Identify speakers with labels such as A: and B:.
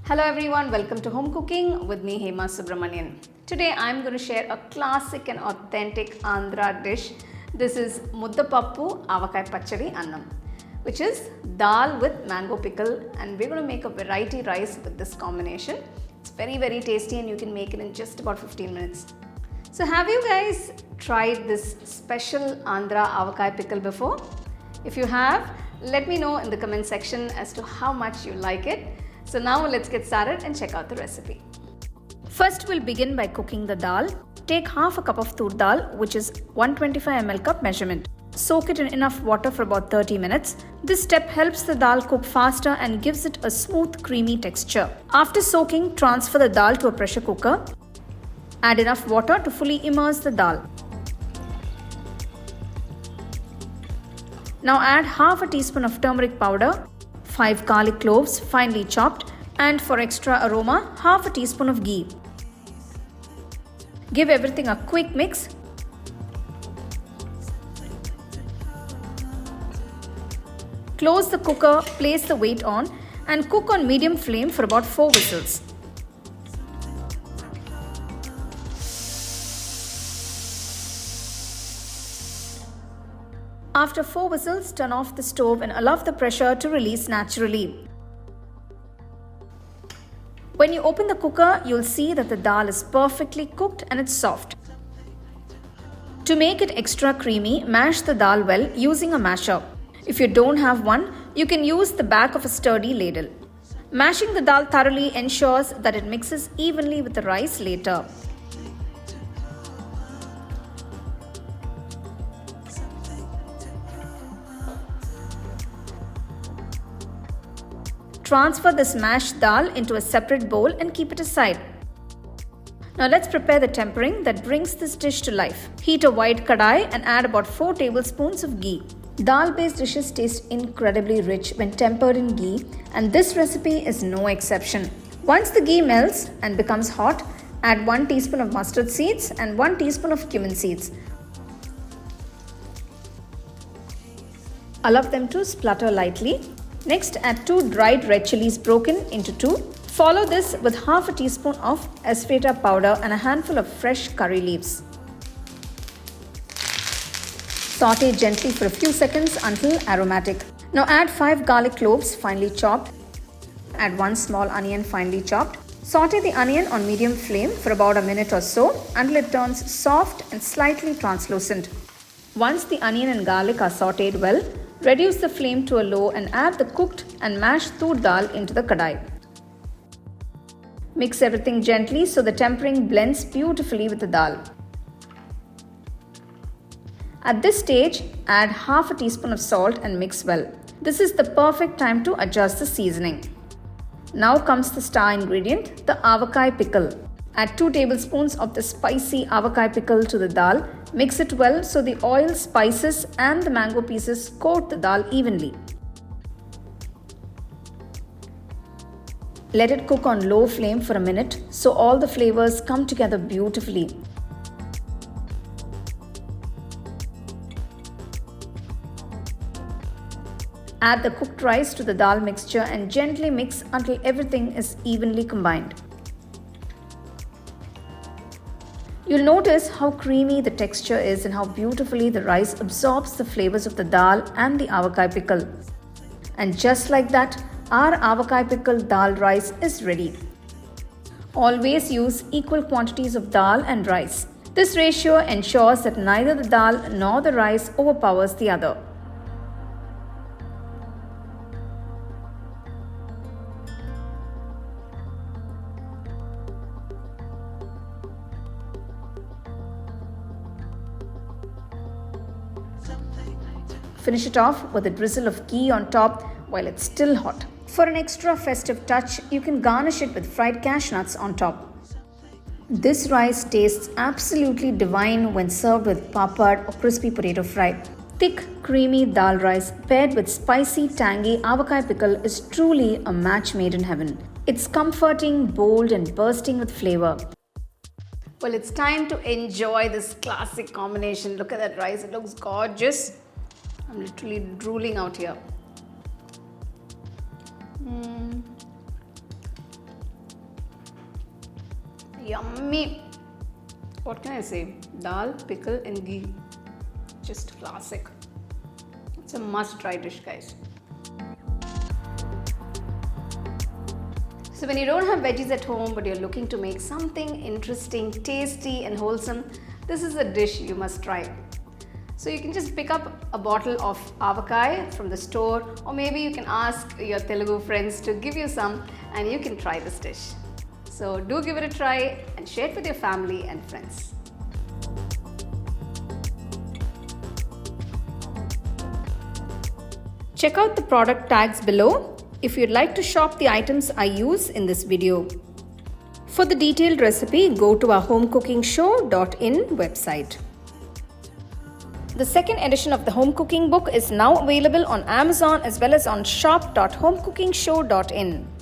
A: Hello everyone, welcome to Home Cooking with me Hema Subramanian. Today I am going to share a classic and authentic Andhra dish. This is Muddapappu Avakai Pachadi Annam, which is dal with mango pickle, and we're going to make a variety rice with this combination. It's very tasty and you can make it in just about 15 minutes. So have you guys tried this special Andhra Avakai pickle before? If you have, let me know in the comment section as to how much you like it. So now let's get started and check out the recipe. First we'll begin by cooking the dal. Take half a cup of Toor Dal, which is 125 ml cup measurement. Soak it in enough water for about 30 minutes. This step helps the dal cook faster and gives it a smooth, creamy texture. After soaking, transfer the dal to a pressure cooker. Add enough water to fully immerse the dal. Now add half a teaspoon of turmeric powder, 5 garlic cloves finely chopped, and for extra aroma, half a teaspoon of ghee. Give everything a quick mix. Close the cooker, place the weight on, and cook on medium flame for about 4 whistles. After 4 whistles, turn off the stove and allow the pressure to release naturally. When you open the cooker, you'll see that the dal is perfectly cooked and it's soft. To make it extra creamy, mash the dal well using a masher. If you don't have one, you can use the back of a sturdy ladle. Mashing the dal thoroughly ensures that it mixes evenly with the rice later. Transfer the smashed dal into a separate bowl and keep it aside. Now let's prepare the tempering that brings this dish to life. Heat a wide kadai and add about 4 tablespoons of ghee. Dal-based dishes taste incredibly rich when tempered in ghee, and this recipe is no exception. Once the ghee melts and becomes hot, add 1 teaspoon of mustard seeds and 1 teaspoon of cumin seeds. Allow them to splutter lightly. Next, add 2 dried red chillies broken into 2. Follow this with half a teaspoon of Asafoetida powder and a handful of fresh curry leaves. Saute gently for a few seconds until aromatic. Now add 5 garlic cloves finely chopped. Add 1 small onion finely chopped. Saute the onion on medium flame for about a minute or so until it turns soft and slightly translucent. Once the onion and garlic are sauteed well, reduce the flame to a low and add the cooked and mashed Toor Dal into the kadai. Mix everything gently so the tempering blends beautifully with the dal. At this stage, add half a teaspoon of salt and mix well. This is the perfect time to adjust the seasoning. Now comes the star ingredient, the Avakai pickle. Add 2 tablespoons of the spicy Avakai pickle to the dal. Mix it well so the oil, spices and the mango pieces coat the dal evenly. Let it cook on low flame for a minute so all the flavors come together beautifully. Add the cooked rice to the dal mixture and gently mix until everything is evenly combined. You'll notice how creamy the texture is and how beautifully the rice absorbs the flavors of the dal and the Avakai pickle. And just like that, our Avakai pickle dal rice is ready. Always use equal quantities of dal and rice. This ratio ensures that neither the dal nor the rice overpowers the other. Finish it off with a drizzle of ghee on top while it's still hot. For an extra festive touch, you can garnish it with fried cashew nuts on top. This rice tastes absolutely divine when served with papad or crispy potato fry. Thick, creamy dal rice paired with spicy, tangy Avakai pickle is truly a match made in heaven. It's comforting, bold and bursting with flavor. Well, it's time to enjoy this classic combination. Look at that rice, it looks gorgeous. I'm literally drooling out here. yummy, what can I say, dal, pickle and ghee. Just classic. It's a must try dish, guys. So when you don't have veggies at home but you're looking to make something interesting, tasty and wholesome, this is a dish you must try. So you can just pick up a bottle of Avakai from the store, or maybe you can ask your Telugu friends to give you some and you can try this dish. So do give it a try and share it with your family and friends. Check out the product tags below if you'd like to shop the items I use in this video. For the detailed recipe, go to our HomeCookingShow.in website. The second edition of the home cooking book is now available on Amazon as well as on shop.homecookingshow.in.